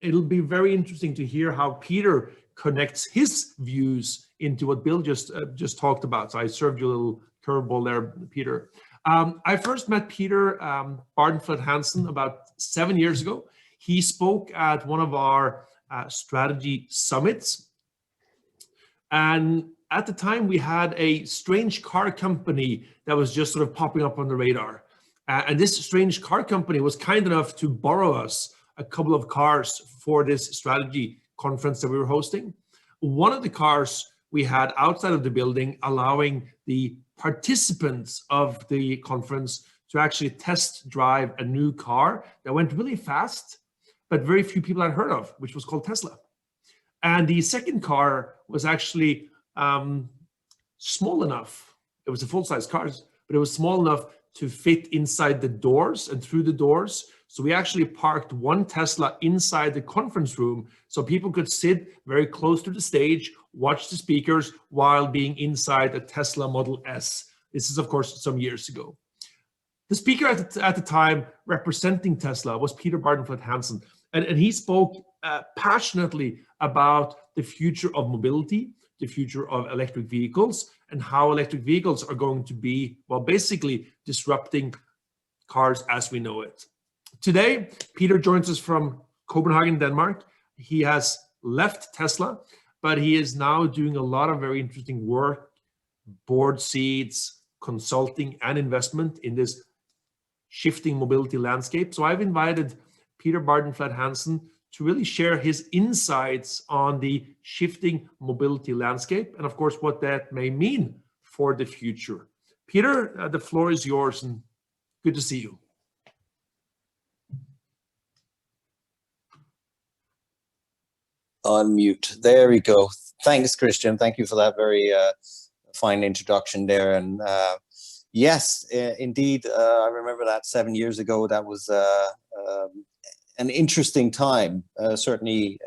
it'll be very interesting to hear how Peter connects his views into what Bill just talked about. So I served you a little curveball there, Peter. I first met Peter Bardenfleth Hansen about 7 years ago. He spoke at one of our strategy summits. And at the time, we had a strange car company that was just sort of popping up on the radar. And this strange car company was kind enough to borrow us a couple of cars for this strategy conference that we were hosting. One of the cars we had outside of the building, allowing the participants of the conference to actually test drive a new car that went really fast, but very few people had heard of, which was called Tesla. And the second car was actually small enough. It was a full-size car, but it was small enough to fit inside the doors and through the doors. So we actually parked one Tesla inside the conference room so people could sit very close to the stage, watch the speakers while being inside a Tesla Model S. This is, of course, some years ago. The speaker at the time representing Tesla was Peter Bardenfleth Hansen, and he spoke passionately about the future of mobility, the future of electric vehicles, and how electric vehicles are going to be, well, basically disrupting cars as we know it. Today, Peter joins us from Copenhagen, Denmark. He has left Tesla, but he is now doing a lot of very interesting work, board seats, consulting, and investment in this shifting mobility landscape. So I've invited Peter Bardenfleth Hansen to really share his insights on the shifting mobility landscape and, of course, what that may mean for the future. Peter, the floor is yours, and good to see you. Unmute. There we go. Thanks, Christian. Thank you for that very fine introduction there. And yes, indeed, I remember that 7 years ago. That was an interesting time, certainly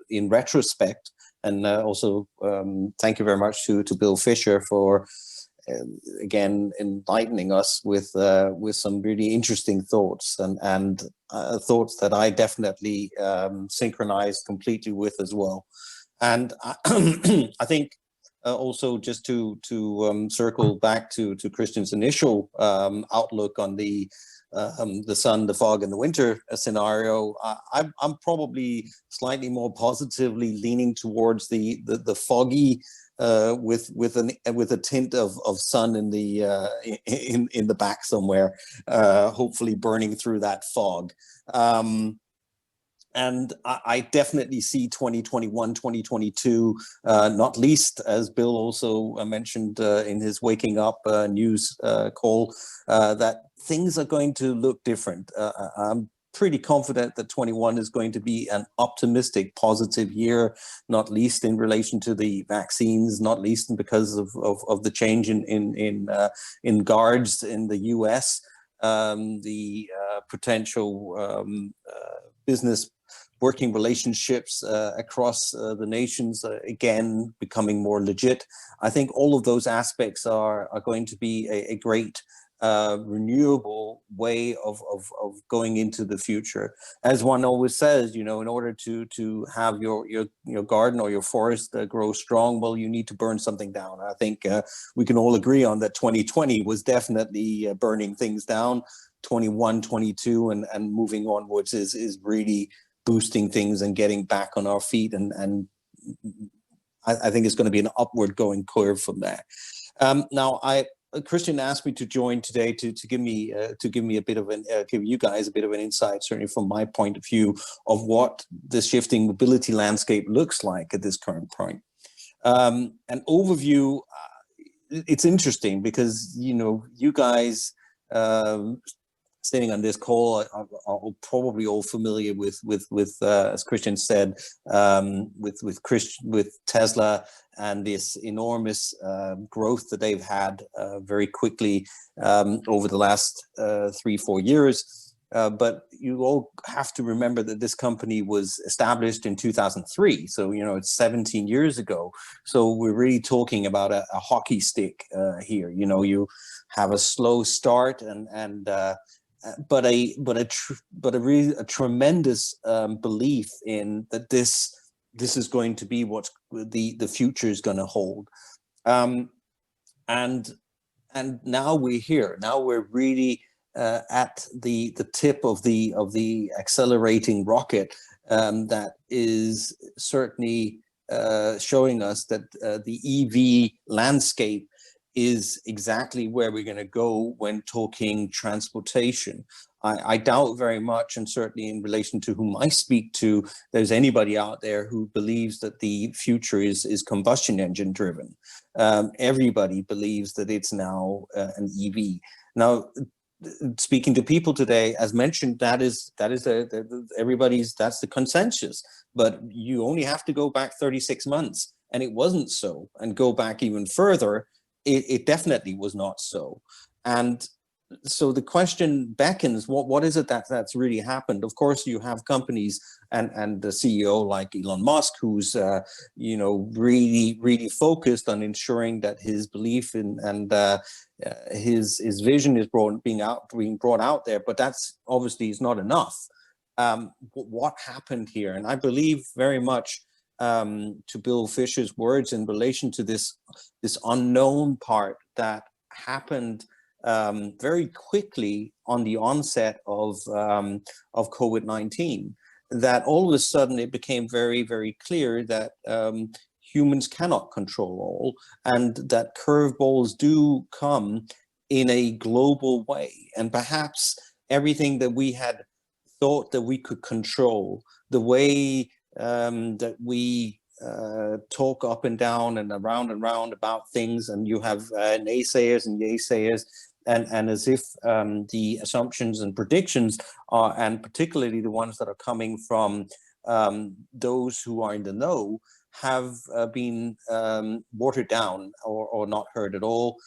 in retrospect. And also, thank you very much to Bill Fisher for again enlightening us with some really interesting thoughts and thoughts that I definitely synchronized completely with as well. And I think also just to circle back to Christian's initial outlook on the sun, the fog, and the winter scenario, I'm probably slightly more positively leaning towards the foggy with a tint of sun in the back somewhere, hopefully burning through that fog. And I definitely see 2021, 2022, not least, as Bill also mentioned in his Waking Up news call, that things are going to look different. I'm pretty confident that 21 is going to be an optimistic, positive year, not least in relation to the vaccines, not least because of the change in guards in the US, the potential business working relationships across the nations, again, becoming more legit. I think all of those aspects are going to be a great renewable way of going into the future. As one always says, in order to have your garden or your forest grow strong, well, you need to burn something down. I think we can all agree on that 2020 was definitely burning things down. 21, 22, and moving onwards is really boosting things and getting back on our feet, and I think it's going to be an upward going curve from there. Now, Christian asked me to join today to give me a bit of give you guys a bit of an insight, certainly from my point of view, of what the shifting mobility landscape looks like at this current point. An overview. It's interesting because you guys. Sitting on this call are probably all familiar with as Christian said, with Tesla and this enormous growth that they've had very quickly over the last 3-4 years. But you all have to remember that this company was established in 2003, so it's 17 years ago. So we're really talking about a hockey stick here. You have a slow start really a tremendous belief in that this is going to be what the future is going to hold. And now we're here. Now we're really at the tip of the accelerating rocket that is certainly showing us that the EV landscape is exactly where we're going to go when talking transportation. I doubt very much, and certainly in relation to whom I speak to, there's anybody out there who believes that the future is combustion engine driven. Everybody believes that it's now an EV. Now, speaking to people today, as mentioned, that's the consensus. But you only have to go back 36 months, and it wasn't so. And go back even further, it definitely was not so. And so the question beckons, what is it that's really happened? Of course, you have companies and the CEO like Elon Musk, who's really focused on ensuring that his belief in and his vision is being brought out there. But that's obviously is not enough. What happened here? And I believe very much to Bill Fisher's words in relation to this unknown part that happened very quickly on the onset of COVID-19, that all of a sudden it became very, very clear that humans cannot control all, and that curveballs do come in a global way. And perhaps everything that we had thought that we could control, the way that we talk up and down and around about things, and you have naysayers and yaysayers, and as if the assumptions and predictions are, and particularly the ones that are coming from those who are in the know, have been watered down or not heard at all,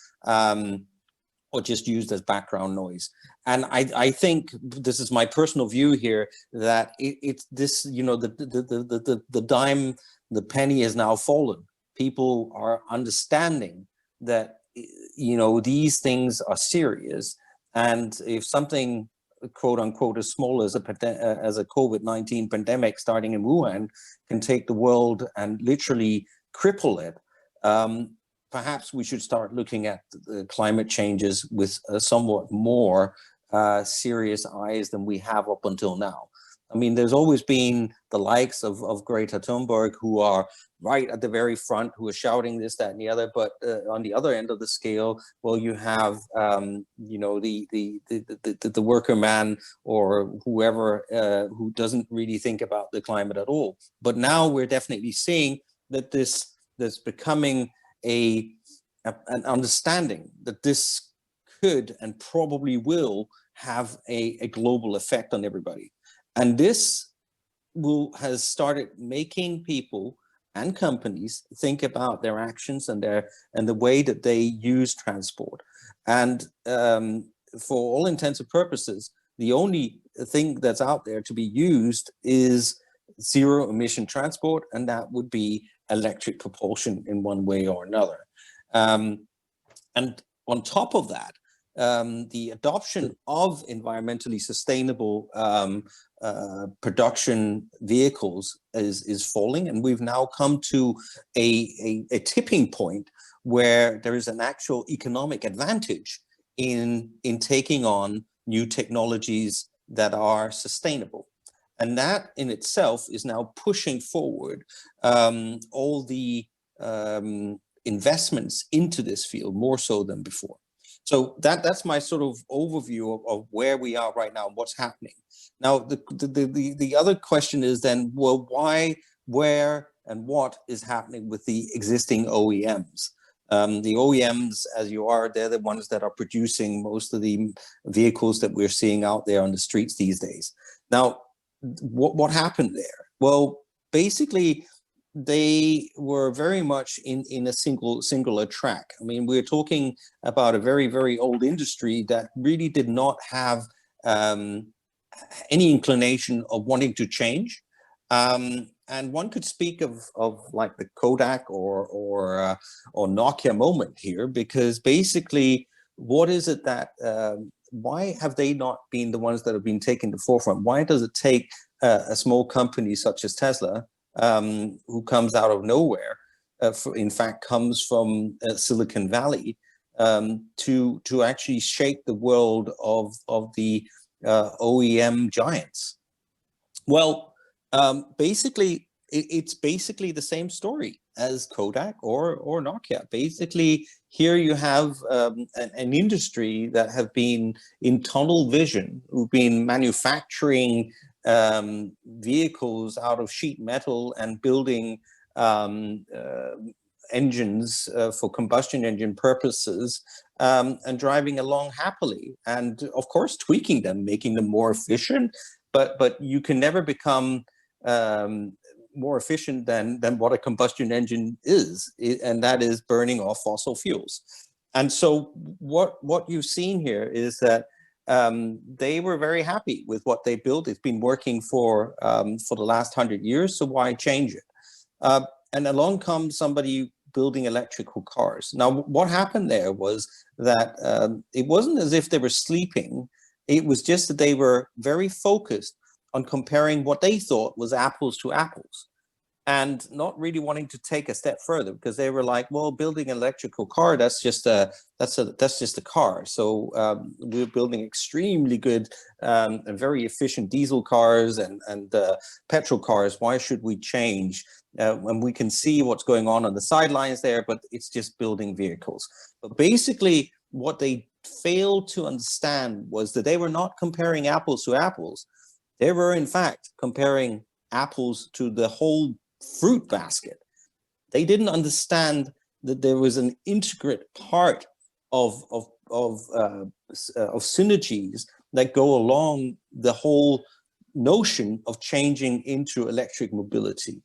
or just used as background noise. And I think this is my personal view here, that it's this, the dime, the penny has now fallen. People are understanding that, these things are serious. And if something, quote unquote, as small as a COVID-19 pandemic starting in Wuhan can take the world and literally cripple it, perhaps we should start looking at the climate changes with somewhat more serious eyes than we have up until now. I mean, there's always been the likes of Greta Thunberg, who are right at the very front, who are shouting this, that, and the other. But on the other end of the scale, well, you have the worker man or whoever who doesn't really think about the climate at all. But now we're definitely seeing that there's becoming an understanding that this could and probably will have a global effect on everybody. And this has started making people and companies think about their actions and the way that they use transport. And for all intents and purposes, the only thing that's out there to be used is zero emission transport, and that would be electric propulsion in one way or another. And on top of that, the adoption of environmentally sustainable production vehicles is falling, and we've now come to a tipping point where there is an actual economic advantage in taking on new technologies that are sustainable. And that in itself is now pushing forward all the investments into this field more so than before. So that's my sort of overview of where we are right now and what's happening. Now, the other question is then, well, why, where, and what is happening with the existing OEMs? The OEMs, as you are, they're the ones that are producing most of the vehicles that we're seeing out there on the streets these days. Now, what happened there? Well, basically, they were very much in a singular track. I mean, we're talking about a very, very old industry that really did not have any inclination of wanting to change. And one could speak of like the Kodak or Nokia moment here, because basically, what is it that why have they not been the ones that have been taking the forefront? Why does it take a small company such as Tesla, who comes out of nowhere, in fact comes from Silicon Valley, to actually shake the world of the OEM giants? Well, basically, it's basically the same story as Kodak or Nokia. Basically, here you have an industry that have been in tunnel vision, who've been manufacturing vehicles out of sheet metal and building engines for combustion engine purposes, and driving along happily, and of course tweaking them, making them more efficient. But you can never become more efficient than what a combustion engine is, and that is burning off fossil fuels. And so what you've seen here is that they were very happy with what they built. It's been working for the last 100 years, so why change it? And along comes somebody building electrical cars. Now, what happened there was that it wasn't as if they were sleeping. It was just that they were very focused on comparing what they thought was apples to apples, and not really wanting to take a step further, because they were like, well, building an electrical car, that's just a car. So we're building extremely good and very efficient diesel cars and petrol cars. Why should we change when we can see what's going on the sidelines there? But it's just building vehicles. But basically, what they failed to understand was that they were not comparing apples to apples. They were, in fact, comparing apples to the whole fruit basket. They didn't understand that there was an integrate part of synergies that go along the whole notion of changing into electric mobility.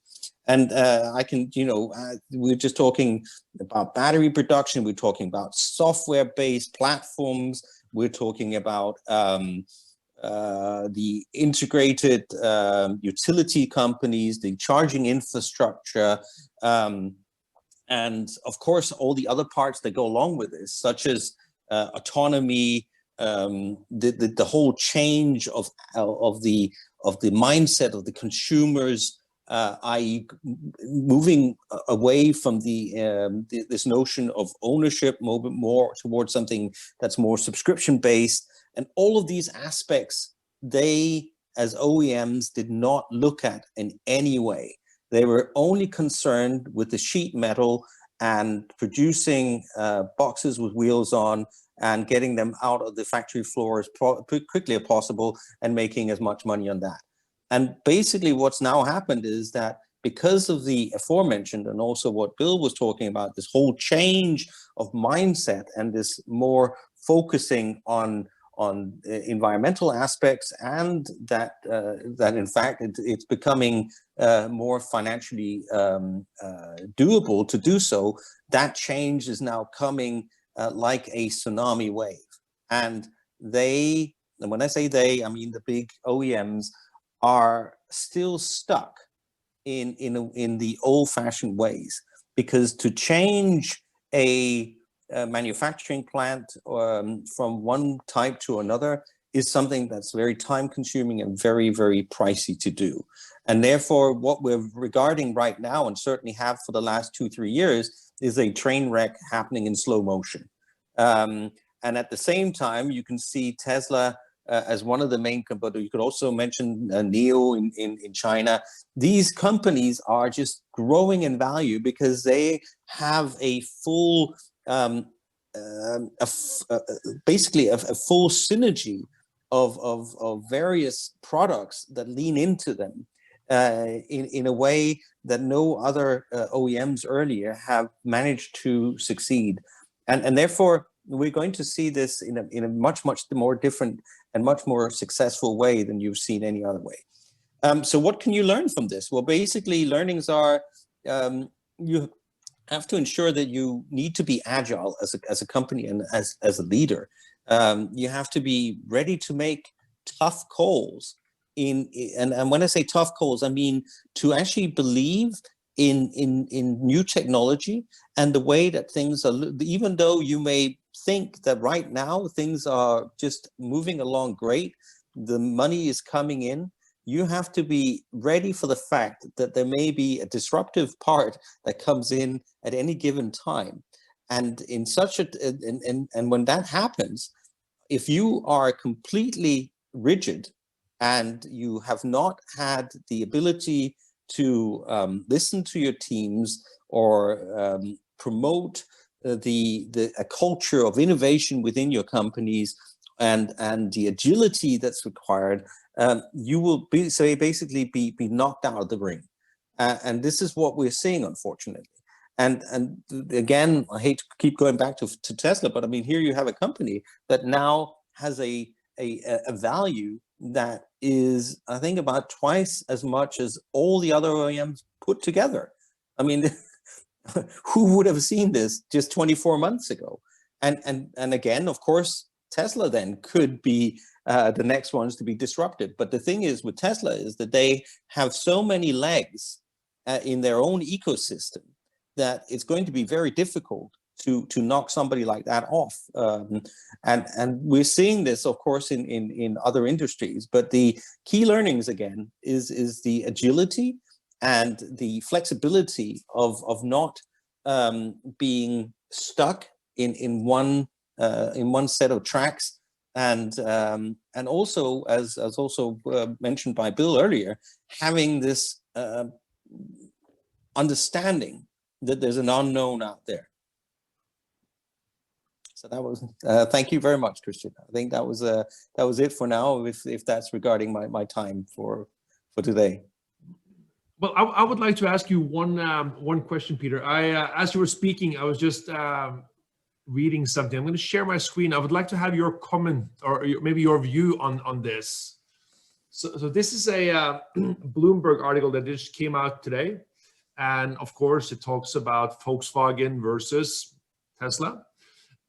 And we're just talking about battery production. We're talking about software-based platforms. We're talking about the integrated utility companies, the charging infrastructure, and of course, all the other parts that go along with this, such as autonomy, the whole change of the mindset of the consumers, i.e., moving away from this notion of ownership, more towards something that's more subscription-based. And all of these aspects, they, as OEMs, did not look at in any way. They were only concerned with the sheet metal and producing boxes with wheels on and getting them out of the factory floor as quickly as possible and making as much money on that. And basically what's now happened is that because of the aforementioned, and also what Bill was talking about, this whole change of mindset and this more focusing on environmental aspects, and that in fact it's becoming more financially doable to do so, that change is now coming like a tsunami wave. And when I say they, I mean the big OEMs, are still stuck in the old-fashioned ways, because to change a manufacturing plant from one type to another is something that's very time-consuming and very, very pricey to do. And therefore, what we're regarding right now, and certainly have for the last 2-3 years, is a train wreck happening in slow motion. And at the same time, you can see Tesla as one of the main, but you could also mention NIO in China. These companies are just growing in value because they have a full, basically a full synergy of various products that lean into them in a way that no other OEMs earlier have managed to succeed. And therefore, we're going to see this in a much more different and much more successful way than you've seen any other way. So what can you learn from this? Well, basically, learnings are you have to ensure that you need to be agile as a company and as a leader. You have to be ready to make tough calls. And when I say tough calls, I mean to actually believe in new technology and the way that things are, even though you may think that right now things are just moving along great, the money is coming in, you have to be ready for the fact that there may be a disruptive part that comes in at any given time. And in such a, and when that happens, if you are completely rigid and you have not had the ability to listen to your teams or promote a culture of innovation within your companies and the agility that's required, you will basically be knocked out of the ring. And this is what we're seeing, unfortunately. And again, I hate to keep going back to Tesla, but I mean, here you have a company that now has a value that is, I think, about twice as much as all the other OEMs put together. I mean, who would have seen this just 24 months ago? And again, of course, Tesla then could be the next ones to be disrupted. But the thing is with Tesla is that they have so many legs in their own ecosystem that it's going to be very difficult to knock somebody like that off. And we're seeing this, of course, in other industries. But the key learnings, again, is the agility and the flexibility of not being stuck in one set of tracks, and also, as also mentioned by Bill earlier, having this understanding that there's an unknown out there. So that was thank you very much, Christian. I think that was it for now, if that's regarding my time for today. Well, I would like to ask you one question, Peter. As you were speaking, I was just reading something. I'm going to share my screen. I would like to have your comment or maybe your view on this. So this is a Bloomberg article that just came out today. And of course, it talks about Volkswagen versus Tesla.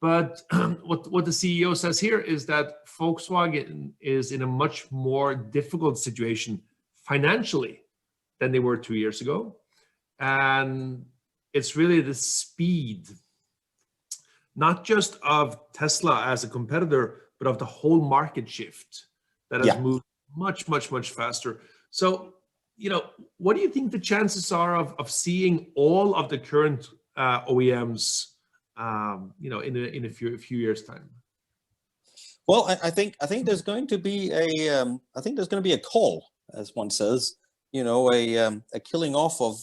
But what the CEO says here is that Volkswagen is in a much more difficult situation financially than they were 2 years ago. And it's really the speed, not just of Tesla as a competitor, but of the whole market shift that has moved much, much, much faster. So, what do you think the chances are of seeing all of the current OEMs, in a few years' time? Well, I think there's going to be a call, as one says, a killing off of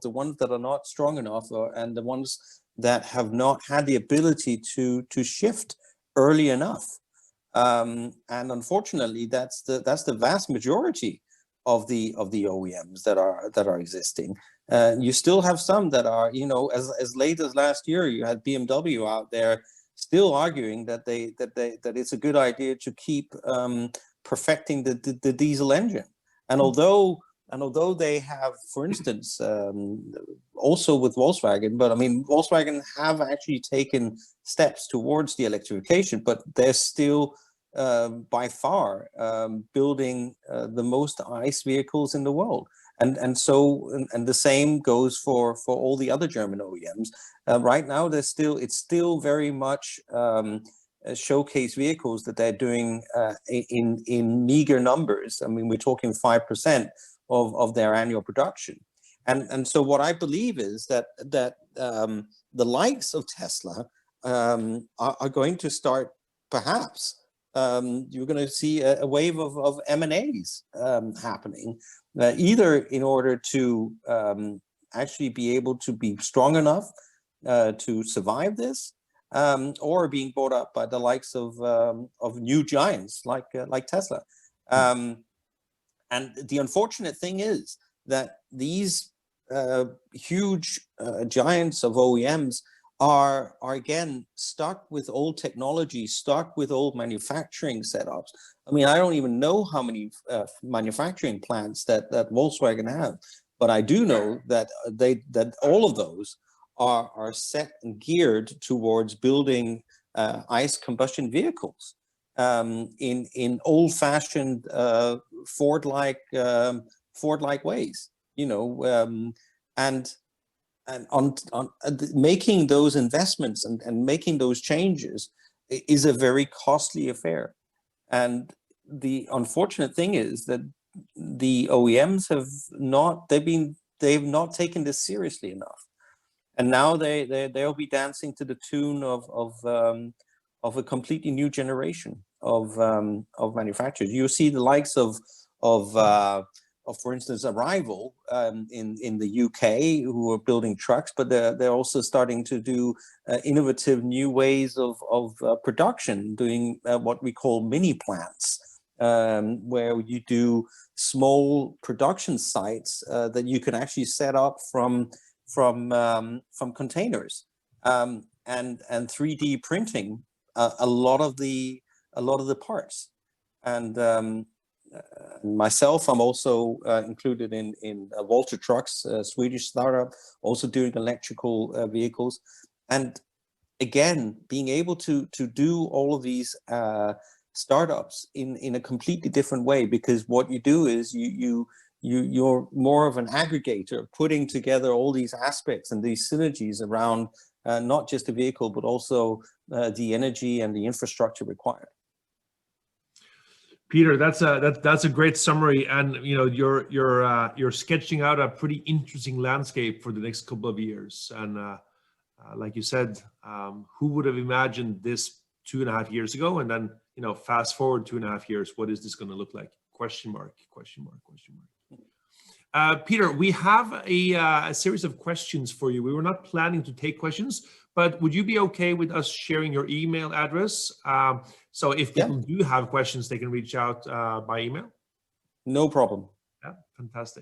the ones that are not strong enough, and the ones that have not had the ability to shift early enough. And unfortunately, that's the vast majority of the OEMs that are existing. You still have some that are, as late as last year, you had BMW out there still arguing that it's a good idea to keep perfecting the diesel engine. And although they have, for instance, also with Volkswagen, but I mean, Volkswagen have actually taken steps towards the electrification, but they're still by far building the most ICE vehicles in the world. And so the same goes for all the other German OEMs. Right now, it's still very much showcase vehicles that they're doing in meager numbers. I mean, we're talking 5% of their annual production. And so what I believe is that the likes of Tesla are going to start, perhaps, you're going to see a wave of M&As happening, either in order to actually be able to be strong enough to survive this, or being bought up by the likes of new giants like Tesla. And the unfortunate thing is that these huge giants of OEMs are again stuck with old technology, stuck with old manufacturing setups. I mean, I don't even know how many manufacturing plants that Volkswagen have, but I do know that all of those are set and geared towards building ICE combustion vehicles in old-fashioned Ford-like ways, and and on making those investments and making those changes is a very costly affair. And the unfortunate thing is that the OEMs they've not taken this seriously enough, and now they'll be dancing to the tune of a completely new generation of manufacturers. You see the likes of for instance, Arrival in the UK, who are building trucks, but they're also starting to do innovative new ways of production, doing what we call mini plants, where you do small production sites that you can actually set up from containers, and 3D printing a lot of the parts. And myself, I'm also included in Volta Trucks, a Swedish startup, also doing electrical vehicles. And again, being able to do all of these startups in a completely different way, because what you do is you're more of an aggregator, putting together all these aspects and these synergies around not just the vehicle, but also the energy and the infrastructure required. Peter, that's a great summary, and you're sketching out a pretty interesting landscape for the next couple of years. And like you said, who would have imagined this 2.5 years ago? And then fast forward 2.5 years, what is this going to look like? Question mark, question mark, question mark. Peter, we have a series of questions for you. We were not planning to take questions, but would you be okay with us sharing your email address? So if people do have questions, they can reach out by email? No problem. Yeah, fantastic.